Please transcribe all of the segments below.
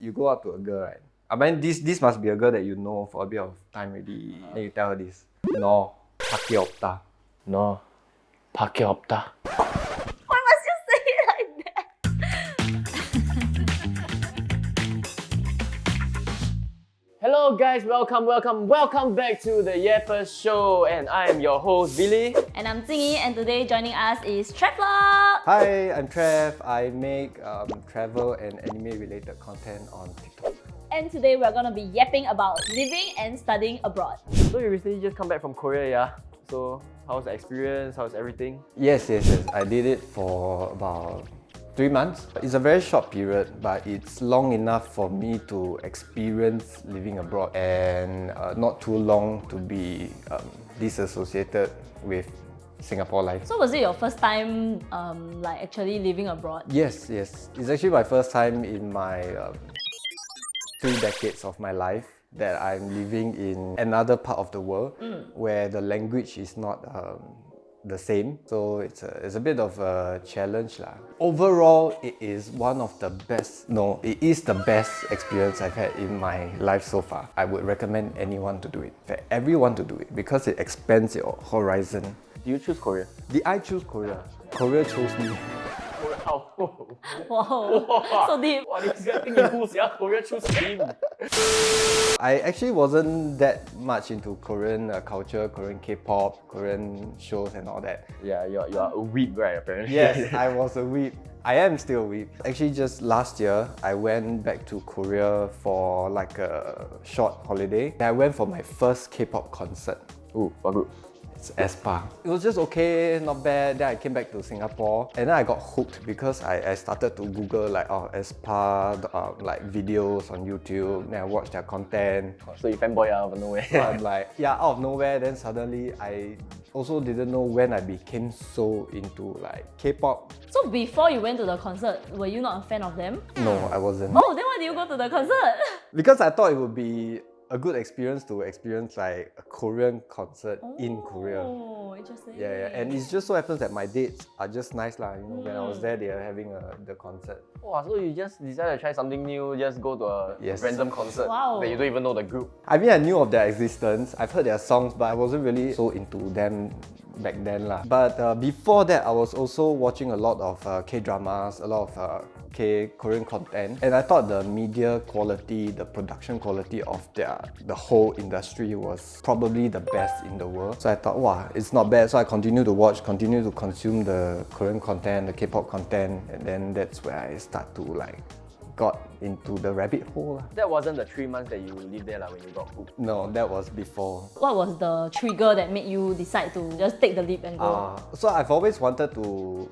You go up to a girl, right? I mean, this must be a girl that you know for a bit of time already. Then you tell her this. No, 밖에 없다. 너 밖에 없다. Why must you say it like that? Hello guys, welcome back to the Yapper show, and I am your host Billy. And I'm Jingyi, and today joining us is Trafflock. Hi, I'm Trev. I make travel and anime related content on TikTok. And today we're gonna be yapping about living and studying abroad. So you recently just come back from Korea, yeah? So how's the experience? How's everything? Yes. I did it for about 3 months. It's a very short period, but it's long enough for me to experience living abroad and not too long to be disassociated with Singapore life. So was it your first time like actually living abroad? Yes. It's actually my first time in my 3 decades of my life that I'm living in another part of the world where the language is not the same. So it's a bit of a challenge lah. Overall, it is one of the best, no, it is the best experience I've had in my life so far. I would recommend anyone to do it, for everyone to do it, because it expands your horizon. Do you choose Korea? Did I choose Korea? Korea chose me. Wow, so deep. Wow, this guy think he who's yeah? Korea choose him. I actually wasn't that much into Korean culture, Korean K-pop, Korean shows and all that. Yeah, you're a weeb, right? Apparently. Yes, I was a weeb. I am still a weeb. Actually, just last year, I went back to Korea for like a short holiday. I went for my first K-pop concert. Ooh, what group? It's aespa. It was just okay, not bad. Then I came back to Singapore and then I got hooked because I started to Google like aespa, like videos on YouTube. Then I watched their content. So you fanboy out of nowhere. So I'm like, yeah, out of nowhere. Then suddenly I also didn't know when I became so into like K-pop. So before you went to the concert, were you not a fan of them? No, I wasn't. Oh, then why did you go to the concert? Because I thought it would be a good experience to experience like a Korean concert in Korea. Oh, interesting. Yeah, and it just so happens that my dates are just nice lah. You know, when I was there, they are having the concert. Wow, so you just decided to try something new, just go to a Yes. random concert Wow. that you don't even know the group. I mean, I knew of their existence. I've heard their songs, but I wasn't really so into them back then lah. But before that, I was also watching a lot of K-dramas, a lot of Korean content, and I thought the media quality, the production quality of the whole industry was probably the best in the world. So I thought, wow, it's not bad. So I continued to watch, continue to consume the Korean content, the K-pop content, and then that's where I start to like got into the rabbit hole. That wasn't the 3 months that you lived there when you got hooked. No, that was before. What was the trigger that made you decide to just take the leap and go? So I've always wanted to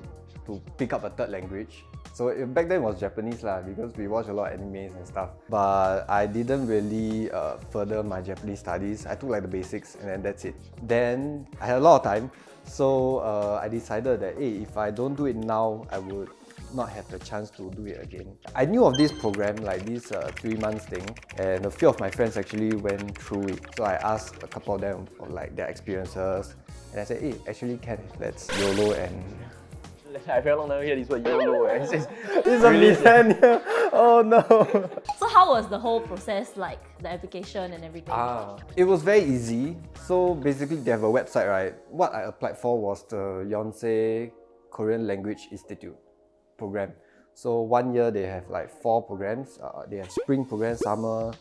pick up a third language. So back then it was Japanese lah, because we watch a lot of animes and stuff. But I didn't really further my Japanese studies. I took like the basics and then that's it. Then I had a lot of time, so I decided that hey, if I don't do it now, I would not have the chance to do it again. I knew of this program, like this 3 months thing, and a few of my friends actually went through it. So I asked a couple of them for like their experiences, and I said, hey, actually can, let's YOLO and... I very long never hear this word YOLO. It's a millennial. Oh no. So how was the whole process like, the application and everything? It was very easy. So basically they have a website, right? What I applied for was the Yonsei Korean Language Institute program. So 1 year they have like 4 programs. They have spring program, summer,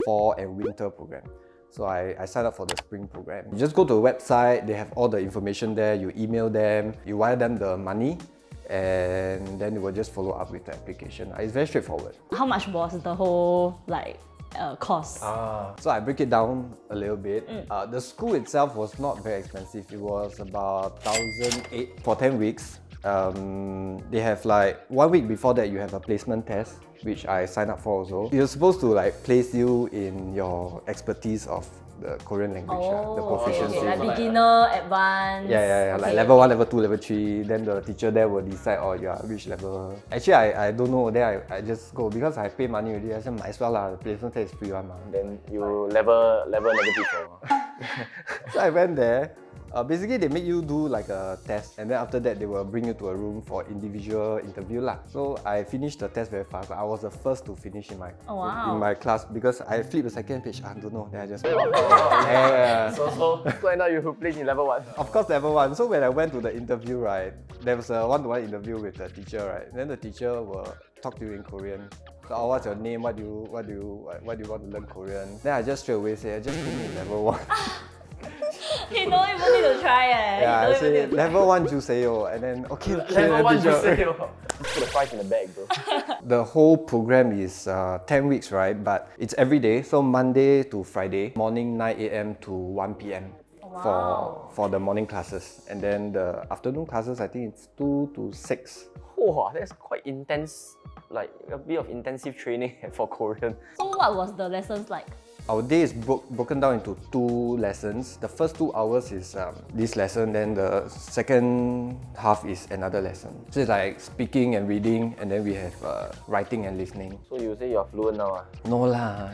fall and winter program. So I signed up for the spring program. You just go to the website, they have all the information there, you email them, you wire them the money, and then they will just follow up with the application. It's very straightforward. How much was the whole like cost? So I break it down a little bit. The school itself was not very expensive. It was about 1,008 for 10 weeks. They have like 1 week before that you have a placement test, which I signed up for also. You're supposed to like place you in your expertise of the Korean language, the proficiency. Okay. Like beginner, advanced. Yeah. Like level 1, level 2, level 3. Then the teacher there will decide, oh, you are which level. Actually, I don't know. Then I just go because I pay money already. I said, might as well lah. The placement test is free one. Then you level negative. So I went there. Basically, they make you do like a test, and then after that, they will bring you to a room for individual interview lah. So I finished the test very fast. I was the first to finish in my Oh, wow. in my class because I flipped the second page. I don't know. Then I just yeah. So right now you played in level 1. Of course, level 1. So when I went to the interview, right, there was a one-to-one interview with the teacher, right. Then the teacher will talk to you in Korean. So, oh, what's your name? Why do you want to learn Korean? Then I just straight away say, I just finish level 1. You don't even need to try eh. Yeah, I You don't even say need to try. level 1 juseyo, and then okay, Level 1 you teacher. say. Put the price in the bag, bro. The whole program is 10 weeks, right? But it's every day, so Monday to Friday, morning 9 a.m. to 1 p.m. for the morning classes, and then the afternoon classes, I think it's 2 to 6. Wow, that's quite intense. Like a bit of intensive training for Korean. So what was the lessons like? Our day is broken down into 2 lessons. The first 2 hours is this lesson, then the second half is another lesson. So it's like speaking and reading, and then we have writing and listening. So you say you're fluent now? No lah.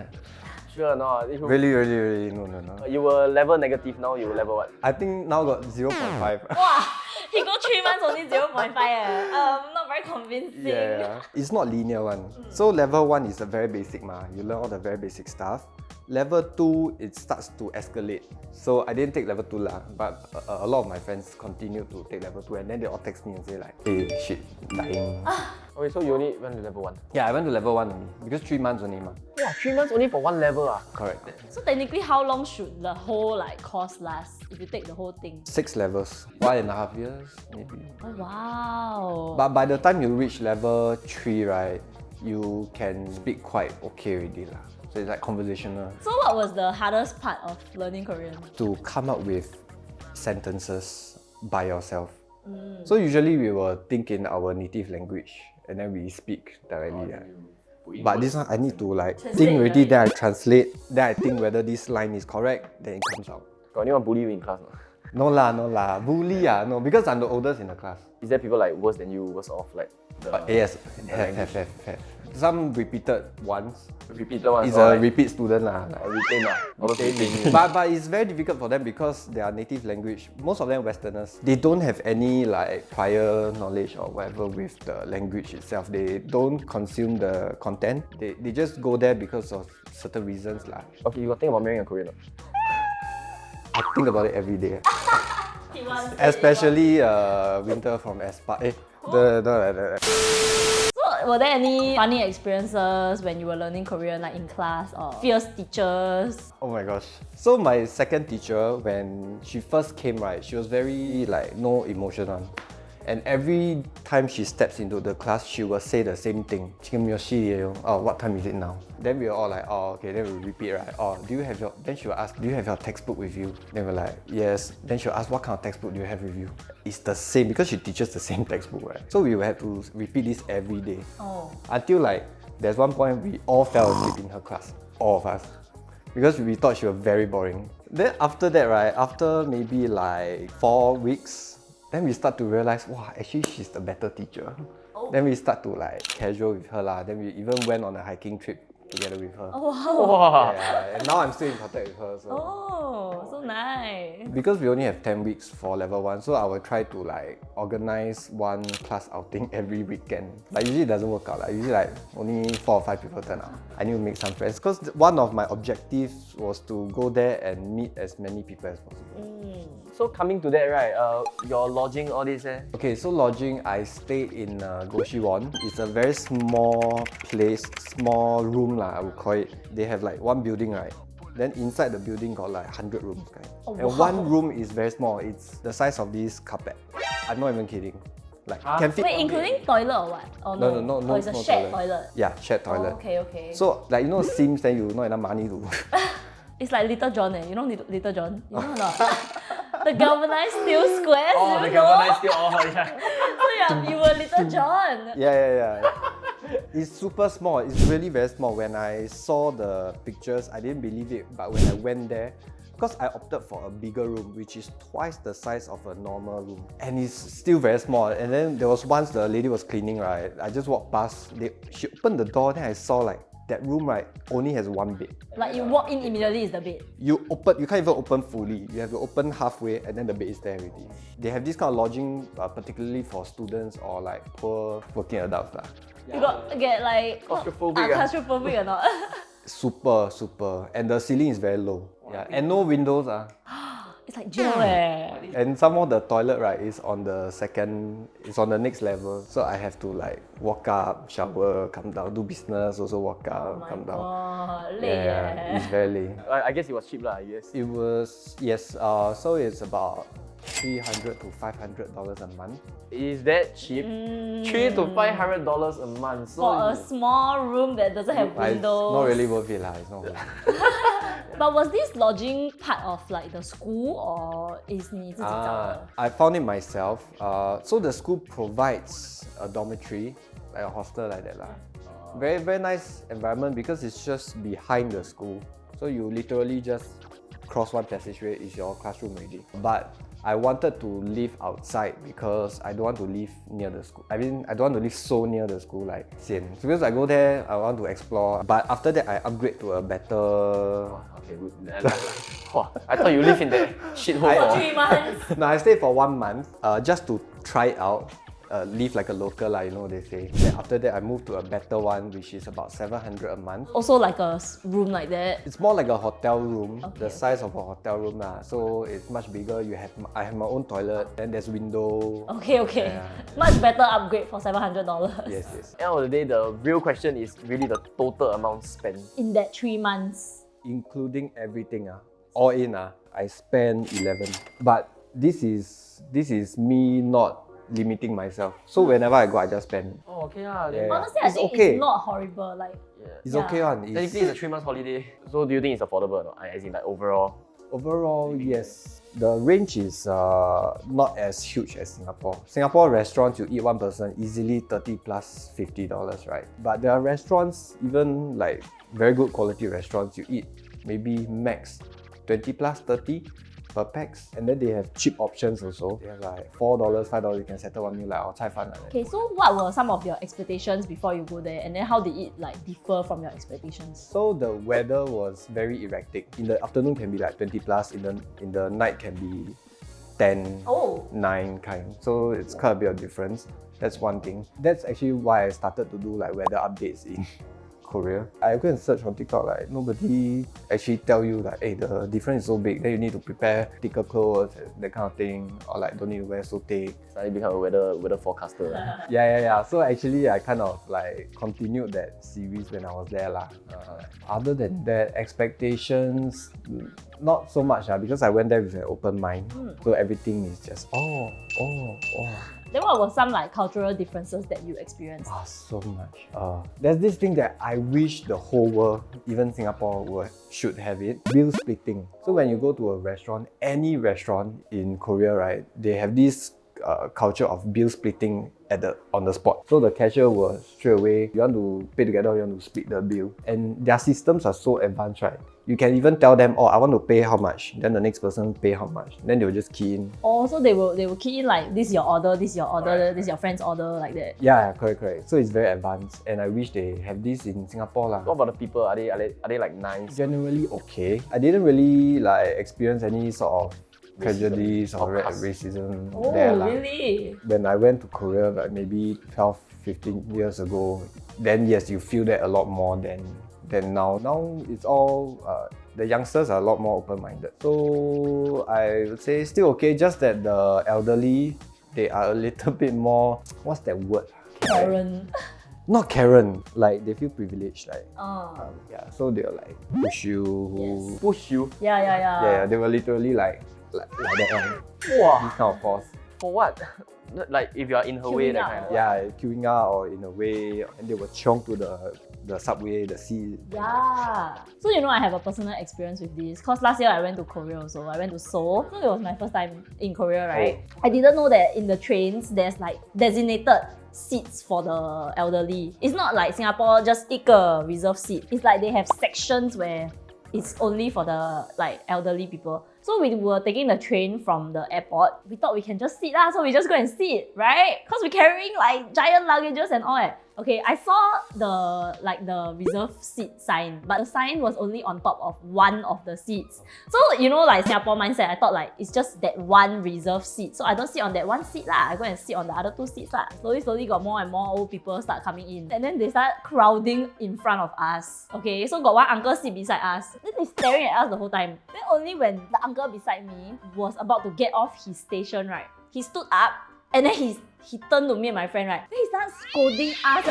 Sure or not? Really, no. You were level negative, now you level what? I think now got 0.5. Wow, he go 3 months only 0.5 eh. Not very convincing. Yeah, it's not linear one. So level 1 is a very basic you learn all the very basic stuff. Level 2, it starts to escalate. So I didn't take level 2 lah, but a lot of my friends continued to take level 2, and then they all text me and say like, hey shit, dying. Okay, so you only went to level 1? Yeah, I went to level 1 only, because 3 months only ma. Wow, 3 months only for 1 level ah? Correct. So technically, how long should the whole like course last if you take the whole thing? 6 levels, 1.5 years maybe. Oh wow. But by the time you reach level 3, right, you can speak quite okay already lah. So it's like conversational. So what was the hardest part of learning Korean? To come up with sentences by yourself. So usually we will think in our native language and then we speak directly. But this one I need to like think already, right? then I translate, then I think whether this line is correct, then it comes out. Got anyone bully you in class? No? No lah. Bully no, because I'm the oldest in the class. Is there people like worse than you, worse off? Like Yes, have. Some repeated once. repeated ones? It's or a like, repeat student lah. Like, retain retain. but it's very difficult for them because their native language, most of them Westerners, they don't have any like prior knowledge or whatever with the language itself. They don't consume the content. They just go there because of certain reasons lah. Okay, you got think about marrying a Korean? I think about it every day. He wants it, Especially Winter from Espa. So were there any funny experiences when you were learning Korean, like in class, or fierce teachers? Oh my gosh. So my second teacher, when she first came, right, she was very like no emotion on. And every time she steps into the class, she will say the same thing. Oh, what time is it now? Then we were all like, oh, okay, then we repeat, right? Oh, then she will ask, do you have your textbook with you? Then we're like, yes. Then she'll ask, what kind of textbook do you have with you? It's the same, because she teaches the same textbook, right? So we will have to repeat this every day. Oh. Until like, there's one point we all fell asleep in her class. All of us. Because we thought she was very boring. Then after that, right, after maybe like 4 weeks, then we start to realize, wow, actually she's the better teacher. Oh. Then we start to like casual with her lah. Then we even went on a hiking trip together with her. Oh wow. Wow. Yeah, and now I'm still in contact with her. So. Oh, so nice. Because we only have 10 weeks for level 1, so I will try to like organize one class outing every weekend. But usually it doesn't work out. Like, usually like only 4 or 5 people turn out. I need to make some friends because one of my objectives was to go there and meet as many people as possible. So coming to that, right? Your lodging, all this, Okay, so lodging, I stayed in Goshiwon. It's a very small place, small room lah, I would call it. They have like one building, right? Then inside the building got like 100 rooms, kind. Oh, And wow. one room is very small. It's the size of this carpet. I'm not even kidding. Like can fit. Wait, including toilet or what? Oh, No, Oh, it's a no shared toilet. Yeah, shared toilet. Oh, okay. So like Sims, then you not enough money to. It's like Little John you know Little John? You know or not? The galvanized steel squares, oh, you the know? galvanized steel. Oh, yeah. So yeah, you were Little John. Yeah. It's super small. It's really very small. When I saw the pictures, I didn't believe it. But when I went there, because I opted for a bigger room, which is twice the size of a normal room. And it's still very small. And then there was once the lady was cleaning, right? I just walked past. She opened the door, then I saw like that room right only has one bed. Like you walk in immediately is the bed. You can't even open fully. You have to open halfway and then the bed is there already. They have this kind of lodging particularly for students or like poor working adults lah. You got get like claustrophobic or not? Super. And the ceiling is very low. Yeah, and no windows. It's like jail eh. And some more the toilet right is on the next level. So I have to like walk up, shower, come down, do business, also walk up, come down. Yeah, it's very late. I guess it was cheap lah, yes. It was, yes, so it's about $300 to $500 a month. Is that cheap? $300 to $500 a month. So for a small room that doesn't have windows. It's not really worth it lah. It's not worth it. But was this lodging part of like the school or is 你自己找的? I found it myself. So the school provides a dormitory, like a hostel like that lah. Very very nice environment because it's just behind the school. So you literally just cross one passageway is your classroom already. But I wanted to live outside because I don't want to live near the school. I mean, I don't want to live so near the school like sian. Because I go there, I want to explore. But after that, I upgrade to a better. Okay, good. Wow, I thought you live in that shithole For 3 months. No, I stayed for 1 month just to try it out. Live like a local, like, you know, they say. Then after that, I moved to a better one, which is about $700 a month. Also like a room like that. It's more like a hotel room, Okay, the size of a hotel room lah. So it's much bigger. I have my own toilet, then there's window. Okay. Yeah. Much better upgrade for $700. Yes. End of the day, the real question is really the total amount spent. In that 3 months. Including everything, all in, I spent 11. But this is me not limiting myself. So whenever I go, I just spend. Oh, okay lah. Yeah. Honestly, I It's think okay. it's not horrible. Like It's okay one. Technically, it's a 3 months holiday. So do you think it's affordable or not? As in like overall? Overall, yes. The range is not as huge as Singapore. Singapore restaurants, you eat one person easily $30 plus $50, right? But there are restaurants, even like very good quality restaurants, you eat maybe max 20 plus 30 per pax. And then they have cheap options also. They have like $4, $5, you can settle one meal like our Cai Fan like that. okay, so what were some of your expectations before you go there, and then how did it like differ from your expectations? So the weather was very erratic. In the afternoon can be like 20 plus, in the night can be 10, 9 kind. So it's quite a bit of difference. That's one thing. That's actually why I started to do like weather updates in Korea. I go and search on TikTok, like nobody actually tell you like, hey, the difference is so big, then you need to prepare thicker clothes, that kind of thing, or like don't need to wear so thick. Suddenly become a weather forecaster. Yeah. So actually I kind of like continued that series when I was there lah. Other than that, expectations, not so much because I went there with an open mind. So everything is just oh. Then what were some like cultural differences that you experienced? So much. There's this thing that I wish the whole world, even Singapore, should have it. Bill splitting. So when you go to a restaurant, any restaurant in Korea, right, they have this culture of bill splitting on the spot. So the cashier will straight away, you want to pay together, you want to split the bill. And their systems are so advanced, right? You can even tell them, oh, I want to pay how much. Then the next person pay how much. Then they will just key in. Oh, so they will key in like this is your order, this is your order, this is your friend's order, like that. Yeah, correct. So it's very advanced, and I wish they have this in Singapore lah. What about the people? Are they like nice? Generally okay. I didn't really like experience any sort of tragedies or Podcast. racism Oh, there lah. really? When I went to Korea like maybe 12, 15 years ago, then yes, you feel that a lot more than now. Now it's all, the youngsters are a lot more open-minded. So I would say still okay, just that the elderly, they are a little bit more, what's that word? Karen. Not Karen, like they feel privileged, like Yeah, so they'll like push you. Yes. Push you? Yeah. They were literally like that one. Wow. This kind of force. For what? Like if you are in her way, Queuing that up. kind of. Yeah, queuing up or in a way, and they were chiong to the subway, the seat. Yeah. So you know I have a personal experience with this because last year I went to Korea also. I went to Seoul. So it was my first time in Korea, right? I didn't know that in the trains there's like designated seats for the elderly. It's not like Singapore just 一个 reserved seat. It's like they have sections where it's only for the like elderly people. So we were taking the train from the airport. We thought we can just sit lah, so we just go and sit, right? Because we're carrying like giant luggages and all. Okay, I saw the reserve seat sign, but the sign was only on top of one of the seats. So like Singapore mindset, I thought like it's just that one reserve seat. So I don't sit on that one seat lah. I go and sit on the other two seats lah. Slowly got more and more old people start coming in, and then they start crowding in front of us. Okay, so got one uncle sit beside us. Then they staring at us the whole time. Then only when the uncle beside me was about to get off his station, right, he stood up and then he turned to me and my friend, right, then he started scolding us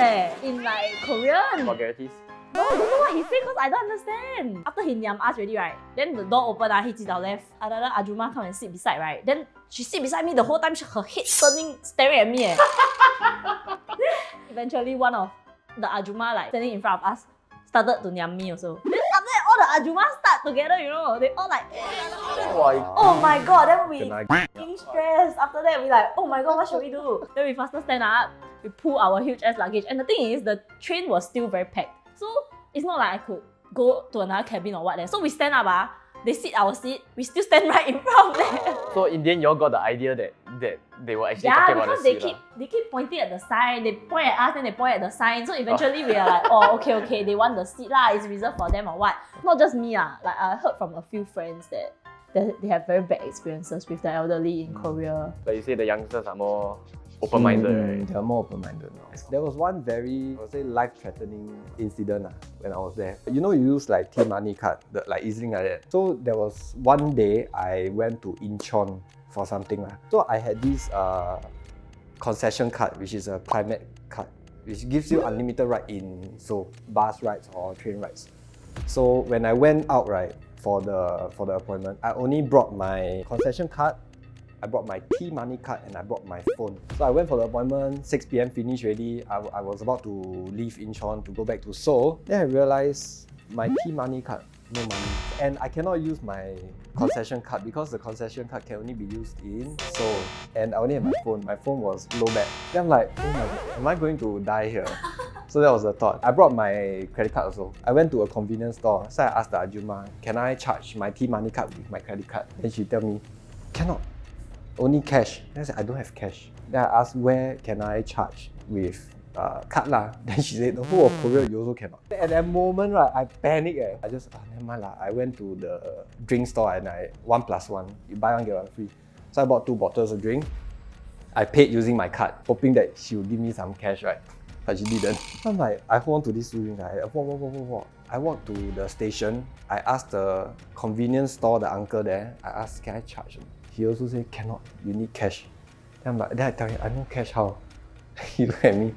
in like Korean. Vulgarities. No, I don't know what he said because I don't understand. After he niam us already, right, then the door opened, he sit down left. Another Ajuma come and sit beside, right, then she sit beside me the whole time, her head staring at me. Eventually one of the Ajuma like standing in front of us started to niam me also. Then after that, all the Ajumas start together, they all like, oh my god, then we fucking stressed. After that, we like, oh my god, what should we do? Then we faster stand up, we pull our huge ass luggage. And the thing is, the train was still very packed. So it's not like I could go to another cabin or what there. So we stand up, they sit our seat, we still stand right in front of them. So in the end, y'all got the idea that they were actually talking about the because seat. they keep pointing at the sign. They point at us, then they point at the sign. So eventually we are like, oh, okay, they want the seat lah. It's reserved for them or what? Not just me lah. Like I heard from a few friends that they have very bad experiences with the elderly in Korea. Like you say, the youngsters are more open-minded, right? They are more open-minded now. There was one very, I would say, life-threatening incident when I was there. You use like T-money card, like EasyLink like that. So there was one day I went to Incheon for something. So I had this concession card, which is a climate card, which gives you unlimited ride in Seoul, bus rides or train rides. So when I went out, right, for the appointment, I only brought my concession card, I brought my T-money card, and I brought my phone. So I went for the appointment, 6 PM finished already. I was about to leave Incheon to go back to Seoul. Then I realized my T-money card, no money. And I cannot use my concession card because the concession card can only be used in Seoul. And I only have my phone. My phone was low bat. Then I'm like, oh my god, am I going to die here? So that was the thought. I brought my credit card also. I went to a convenience store. So I asked the Ajuma, can I charge my T-money card with my credit card? Then she tell me, cannot. Only cash. Then I said, I don't have cash. Then I asked, where can I charge with card lah? Then she said, the whole of Korea, you also cannot. At that moment, right, I panicked. I just, never mind lah. I went to the drink store and 1+1. You buy one, get one free. So I bought 2 bottles of drink. I paid using my card, hoping that she would give me some cash, right? But she didn't. I'm like, I hold on to these 2 drinks. I walked to the station. I asked the convenience store, the uncle there, I asked, can I charge him? He also said, cannot, you need cash. Then I tell him, I no cash, how? He looked at me.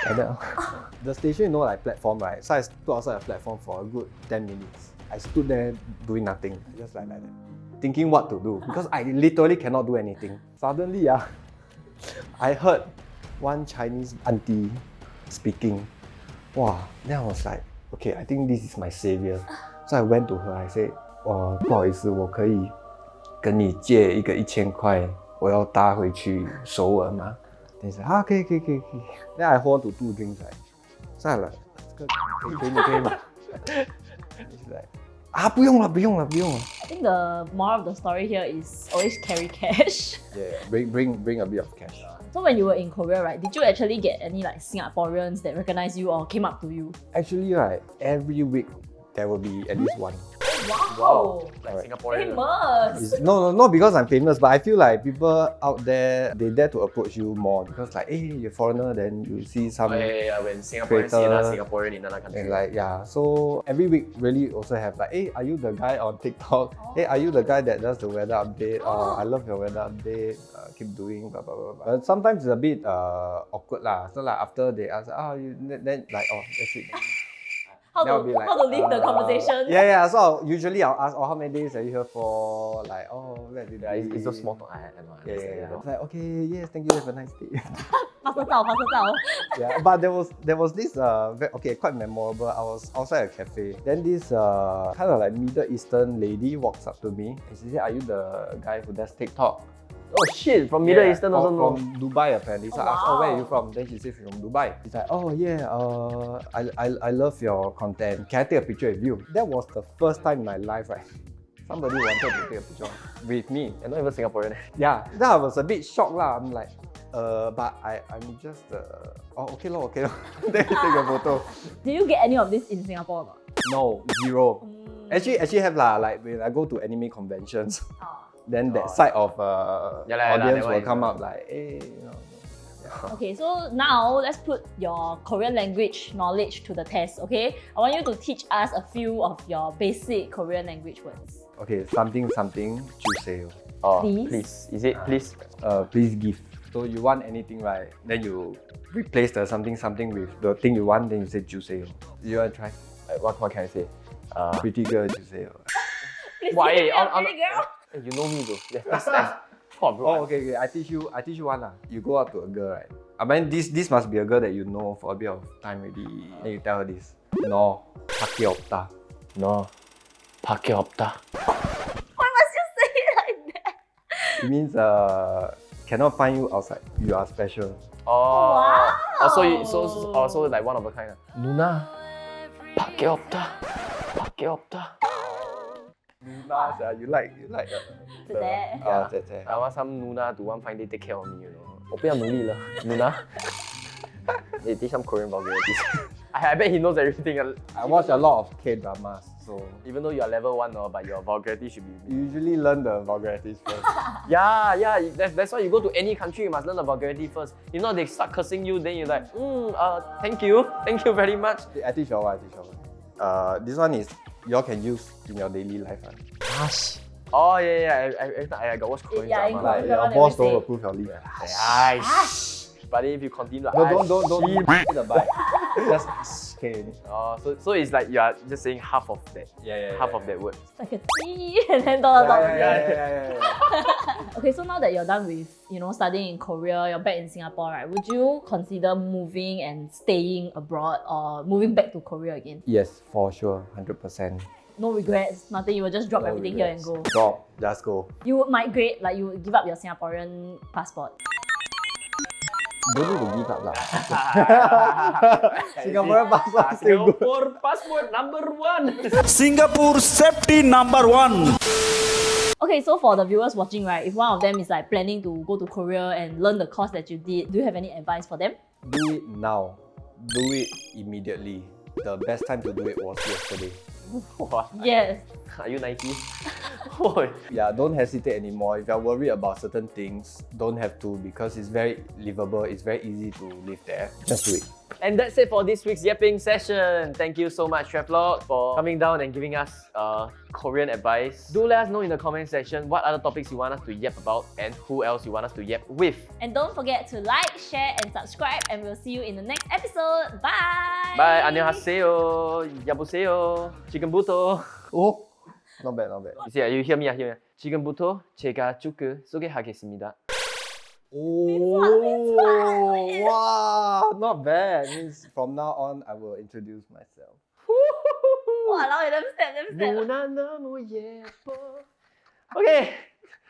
Like that. The station, like platform, right? So I stood outside the platform for a good 10 minutes. I stood there doing nothing, just like that. Thinking what to do, because I literally cannot do anything. Suddenly, I heard one Chinese auntie speaking. Wow, then I was like, okay, I think this is my savior. So I went to her, I said, 不好意思，我可以跟你借一个1000块，我要搭回去首尔吗？ Then he said, 可以。Then I hold on to 2 drinks, right? So I like, 可以吗？ He's like, 不用了。 I think the moral of the story here is always carry cash. Yeah, bring a bit of cash. So when you were in Korea, right, did you actually get any like Singaporeans that recognized you or came up to you? Actually, right, every week there will be at least one. Wow! Like Alright. Singaporean. Famous! No, not because I'm famous, but I feel like people out there, they dare to approach you more because like, hey, you're a foreigner, then you see some When Singaporeans see another creator, Singaporean in another country. and like, yeah, so every week really also have like, hey, are you the guy on TikTok? Hey, are you the guy that does the weather update? I love your weather update, keep doing blah blah blah. But sometimes it's a bit awkward lah. So like after they ask, then like, that's it. How They'll to, be like, how to leave the conversation? Yeah. So usually I'll ask, how many days are you here for? Like, where did Yeah, you it's just small talk. I know. Yeah. You know. It's like, okay, yes, thank you, have a nice day. Faster zao. Yeah, but there was this quite memorable. I was outside a cafe. Then this kind of like Middle Eastern lady walks up to me and she said, "Are you the guy who does TikTok?" Oh shit, from Middle Eastern also know. From Dubai apparently. So I asked, wow. where are you from? Then she said from Dubai. She's like, oh yeah, I love your content. Can I take a picture with you? That was the first time in my life, right? Somebody wanted to take a picture with me. You're not even Singaporean. Yeah, then I was a bit shocked lah. I'm like, But I'm just okay lor. Then you take a photo. Did you get any of this in Singapore or not? No, zero. Actually have lah. Like when I go to anime conventions, Oh. then that side of audience that will one come is- up like, hey, you know. Okay, so now let's put your Korean language knowledge to the test, okay? I want you to teach us a few of your basic Korean language words. Okay, something 주세요. Oh, Please? please. Is it please? Please give. So you want anything, right? Then you replace the something with the thing you want. Then you say 주세요. You want to try? What can I say? Pretty girl 주세요. Please Why? give me a on- pretty girl. Hey, you know me though. Yeah, that's oh, bro. Oh, okay. I teach you one lah. You go up to a girl, right? I mean, this must be a girl that you know for a bit of time already. Then you tell her this. No, 밖에 없다. No. 밖에 없다. Why must you say it like that? It means cannot find you outside. You are special. Oh. Wow. So like one of a kind. 누나. 밖에 없다. 밖에 없다. You like Zeh. Zeh. I want some Nuna to one fine day take care of me, you know. 我不要努力了 Nuna. Hey, teach some Korean vulgarities. I bet he knows everything. I watch a lot of K dramas, so Even though you are level 1, but your vulgarity should be. you usually learn the vulgarities first. Yeah. That's why you go to any country, you must learn the vulgarity first. If not, they start cursing you, then you're like, thank you very much. I teach you one. This one is you can use in your daily life. Gosh. Oh yeah. Every time I got watch Korean Yeah, drama. in Like Korean. your Everyone boss always don't say- approve your leave. But if you continue like, Don't hit the bike. Just okay. so it's like you are just saying half of that. Yeah. Half of that word. It's like a T and then dot. Yeah. Okay, so now that you're done with, studying in Korea, you're back in Singapore, right? Would you consider moving and staying abroad or moving back to Korea again? Yes, for sure, 100%. No regrets, nothing. You will just drop everything here and go. Drop, just go. You would migrate, like you would give up your Singaporean passport. Don't need to give up lah. Singaporean passport still good. Singapore passport number 1. Singapore safety number 1. Okay, so for the viewers watching, right, if one of them is like planning to go to Korea and learn the course that you did, do you have any advice for them? Do it now. Do it immediately. The best time to do it was yesterday. What? Yes. Are you 90? Oh, Yeah, don't hesitate anymore. If you're worried about certain things, don't have to because it's very livable. It's very easy to live there. Just do it. and that's it for this week's yapping session. Thank you so much, Trafflock, for coming down and giving us Korean advice. Do let us know in the comment section what other topics you want us to yap about and who else you want us to yap with. And don't forget to like, share, and subscribe, and we'll see you in the next episode. Bye! Bye, 안녕하세요, 여보세요, 지금부터. Oh, not bad. You hear me? 지금부터 제가 쭉 소개하겠습니다. Oh, wow, not bad. Means from now on, I will introduce myself. Wow, damn step. 누나 너무 예뻐. Okay.